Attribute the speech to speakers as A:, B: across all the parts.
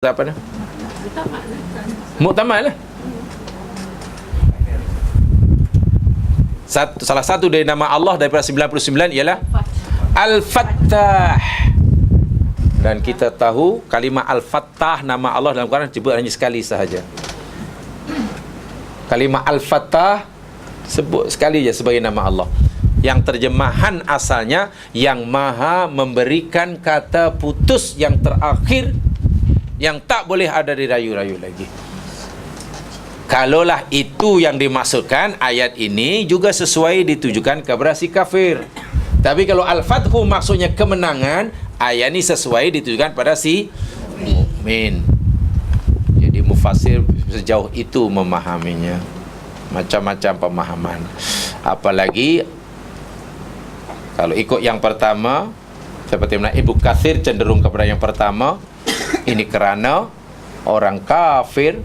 A: apa dah? Muktamad lah. Salah satu dari nama Allah daripada 99 ialah Al-Fattah. Dan kita tahu kalimah Al-Fattah, nama Allah dalam Quran disebut hanya sekali sahaja. Kalimah Al-Fattah sebut sekali je sebagai nama Allah. Yang terjemahan asalnya yang maha memberikan kata putus yang terakhir, yang tak boleh ada dirayu-rayu lagi. Kalaulah itu yang dimaksudkan, ayat ini juga sesuai ditujukan kepada si kafir. Tapi kalau Al-Fathu maksudnya kemenangan, ayat ini sesuai ditujukan pada si mukmin. Jadi mufassir sejauh itu memahaminya. Macam-macam pemahaman. Apalagi kalau ikut yang pertama, seperti mana Ibnu Katsir cenderung kepada yang pertama. Ini kerana orang kafir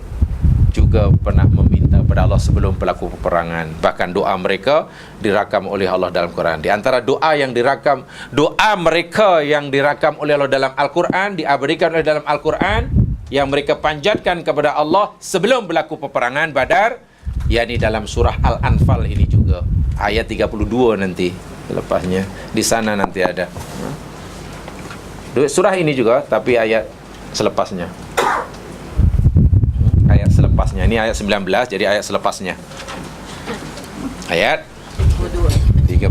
A: juga pernah meminta kepada Allah sebelum berlaku peperangan. Bahkan doa mereka dirakam oleh Allah dalam Quran. Di antara doa yang dirakam, doa mereka yang dirakam oleh Allah dalam Al-Quran, diabadikan oleh dalam Al-Quran, yang mereka panjatkan kepada Allah sebelum berlaku peperangan Badar, yakni dalam surah Al-Anfal ini juga. Ayat 32 nanti lepasnya. Di sana nanti ada. Surah ini juga, tapi ayat selepasnya. Ayat selepasnya. Ini ayat 19, jadi ayat selepasnya. Ayat 30.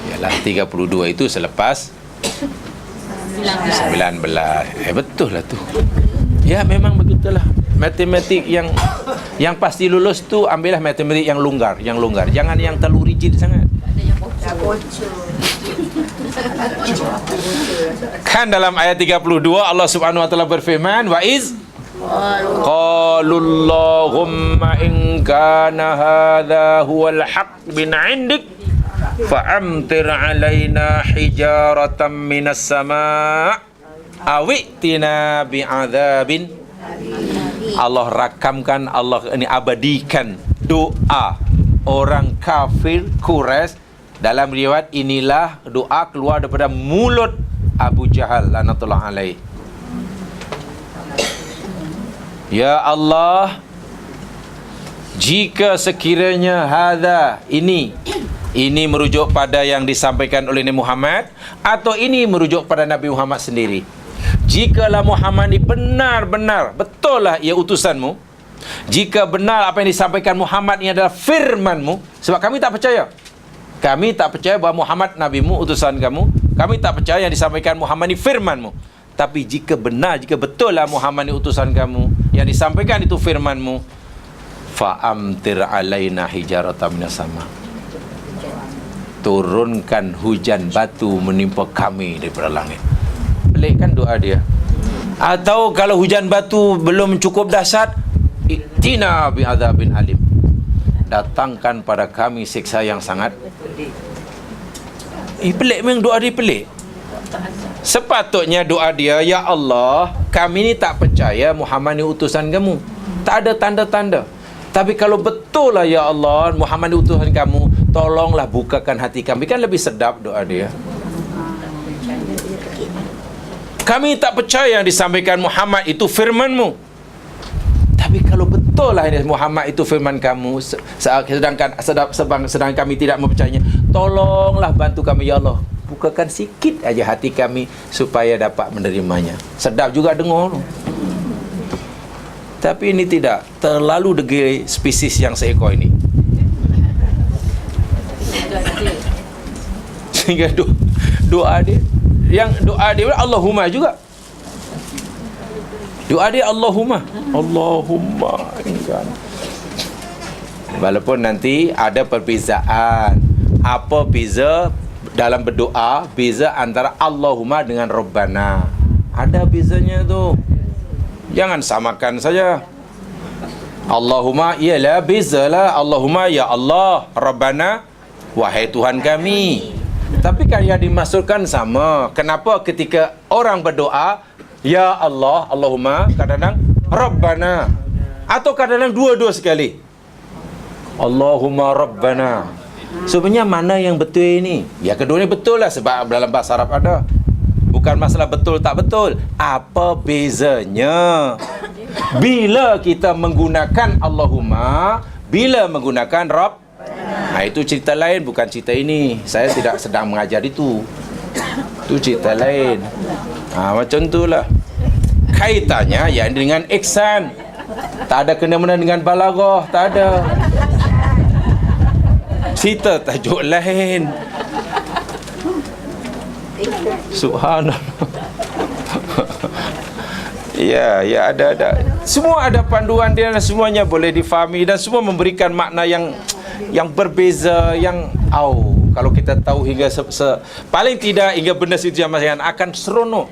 A: Yalah, 32 itu selepas 19. Betul lah tu. Ya, memang begitulah. Matematik yang pasti lulus tu, ambillah matematik yang longgar, Jangan yang terlalu rigid sangat. Kan dalam ayat 32 Allah Subhanahu wa taala berfirman, wa iz qalullahumma in kana hadha huwal haqq min 'indik fa'amtir 'alaina hijaratan minas sama' awi'tina bi'adzabin. Allah rakamkan, Allah ini abadikan doa orang kafir Quraisy. Dalam riwayat inilah doa keluar daripada mulut Abu Jahal laknatullah alaih. Ya Allah, jika sekiranya hadza ini merujuk pada yang disampaikan oleh Nabi Muhammad, atau ini merujuk pada Nabi Muhammad sendiri. Jikalah Muhammad ini benar-benar betul lah ia utusanmu, jika benar apa yang disampaikan Muhammad ini adalah firmanmu, sebab kami tak percaya. Kami tak percaya bahawa Muhammad nabimu, utusan kamu. Kami tak percaya yang disampaikan Muhammad ini firmanmu. Tapi jika benar, jika betul lah Muhammad ini utusan kamu, yang disampaikan itu firmanmu, fa'amtir alaina hijaratan minas sama. Turunkan hujan batu menimpa kami daripada langit. Pelik kan doa dia. Atau kalau hujan batu belum cukup dahsyat, itina bi'adzabin alim. Datangkan pada kami siksa yang sangat pelik. Memang doa dia pelik. Sepatutnya doa dia, ya Allah, kami ni tak percaya Muhammad ni utusan kamu. Tak ada tanda-tanda. Tapi kalau betul lah ya Allah, Muhammad ni utusan kamu, tolonglah bukakan hati kami. Kan lebih sedap doa dia. Kami tak percaya yang disampaikan Muhammad itu firmanmu. Tapi kalau betul lah Muhammad itu firman kamu, sedang kami tidak mempercayainya, tolonglah bantu kami ya Allah, bukakan sikit aja hati kami supaya dapat menerimanya. Sedap juga dengar. Tapi ini tidak terlalu degil spesies yang seekor ini. Sehingga doa dia Allahumma juga. Doa dia Allahumma enggan. Walaupun nanti ada perbezaan. Apa beza dalam berdoa? Beza antara Allahumma dengan Rabbana. Ada bezanya tu. Jangan samakan saja. Allahumma ialah bezalah. Allahumma ya Allah, Rabbana wahai Tuhan kami. Tapi kan yang dimaksudkan sama. Kenapa ketika orang berdoa ya Allah, Allahumma, kadang-kadang Rabbana, atau kadang-kadang dua-dua sekali Allahumma Rabbana. Sebenarnya mana yang betul ini? Ya, keduanya betul lah, sebab dalam bahasa Arab ada. bukan masalah betul tak betul. Apa bezanya bila kita menggunakan Allahumma, bila menggunakan Rabb? Itu cerita lain, bukan cerita ini. Saya tidak sedang mengajar itu. Itu cerita lain. Macam itulah. Kaitannya yang dengan ihsan. Tak ada kena-mena dengan balaghah, tak ada. Cerita tajuk lain. Subhanallah. Ya, ada. Semua ada panduan dia dan semuanya boleh difahami dan semua memberikan makna yang berbeza, yang kalau kita tahu hingga paling tidak hingga benda situ yang masih akan seronok.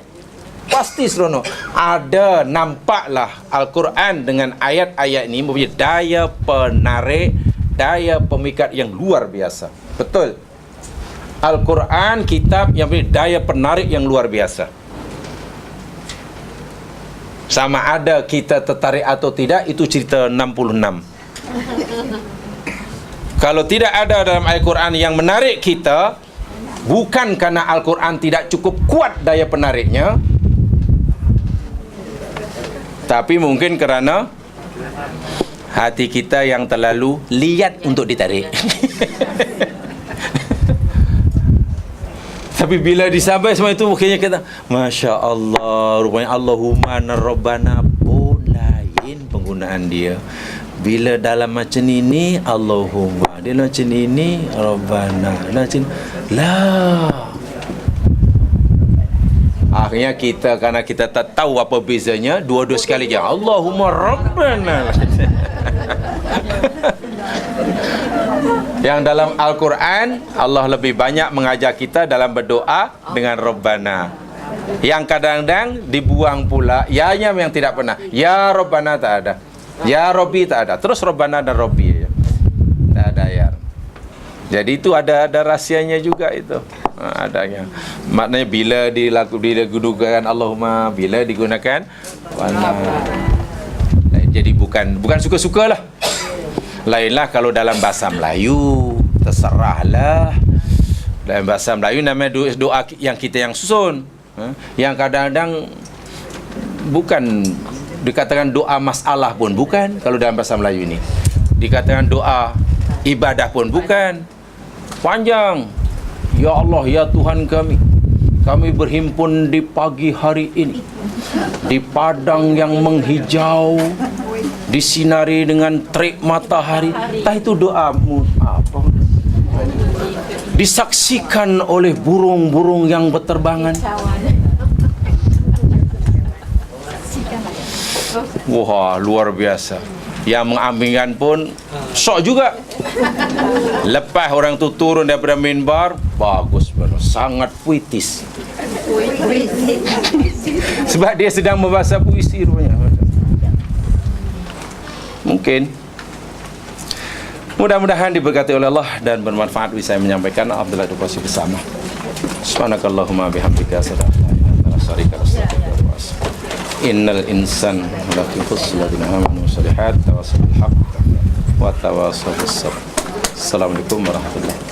A: Pasti seronok. Nampaklah Al-Quran dengan ayat-ayat ini mempunyai daya penarik, daya pemikat yang luar biasa. Betul. Al-Quran kitab yang mempunyai daya penarik yang luar biasa. Sama ada kita tertarik atau tidak, itu cerita 66. Kalau tidak ada dalam Al-Quran yang menarik kita, bukan karena Al-Quran tidak cukup kuat daya penariknya, tapi mungkin kerana hati kita yang terlalu liat untuk ditarik. Tapi bila disampai semua itu, mungkinnya kita, Masya Allah, rupanya Allahumma Rabbana pun lain penggunaan dia. Bila dalam macam ini, Allahumma. Dia macam ini, Rabbana. Macam lah. Akhirnya kita, karena kita tak tahu apa bezanya, dua-dua sekali je, Allahumma Rabbana. Yang dalam Al-Quran, Allah lebih banyak mengajar kita dalam berdoa dengan Rabbana. Yang kadang-kadang dibuang pula ya-nya yang tidak pernah. Ya Rabbana tak ada, ya Rabbi tak ada, terus Rabbana dan Rabbi tak ada ya. Jadi itu ada rahsianya juga itu. Adanya. Maknanya bila digunakan Allahumma, bila digunakan Rabbana. Jadi bukan suka-sukalah. Lainlah kalau dalam bahasa Melayu, terserahlah. Dalam bahasa Melayu namanya doa yang kita yang susun. Yang kadang-kadang bukan dikatakan doa masalah pun bukan kalau dalam bahasa Melayu ini. Dikatakan doa ibadah pun bukan. Panjang. Ya Allah, ya Tuhan kami berhimpun di pagi hari ini di padang yang menghijau, disinari dengan terik matahari. Entah itu doamu apa, disaksikan oleh burung-burung yang berterbangan. Wah, luar biasa. Yang mengambilkan pun sok juga. Lepas orang tu turun daripada minbar, bagus benar, sangat puitis. Sebab dia sedang membaca puisi rupanya. Mungkin mudah-mudahan diberkati oleh Allah dan bermanfaat bisa saya menyampaikan. Abdullah Dukasi bersama. Subhanakallahumma bihamdika asyhadu an la ilaha illa anta astaghfiruka wa atubu ilaik. Innal insan lafi khusr ladina amanu salihat tawassaw bil haqq wa tawassaw bis sabr. Assalamualaikum warahmatullahi wabarakatuh.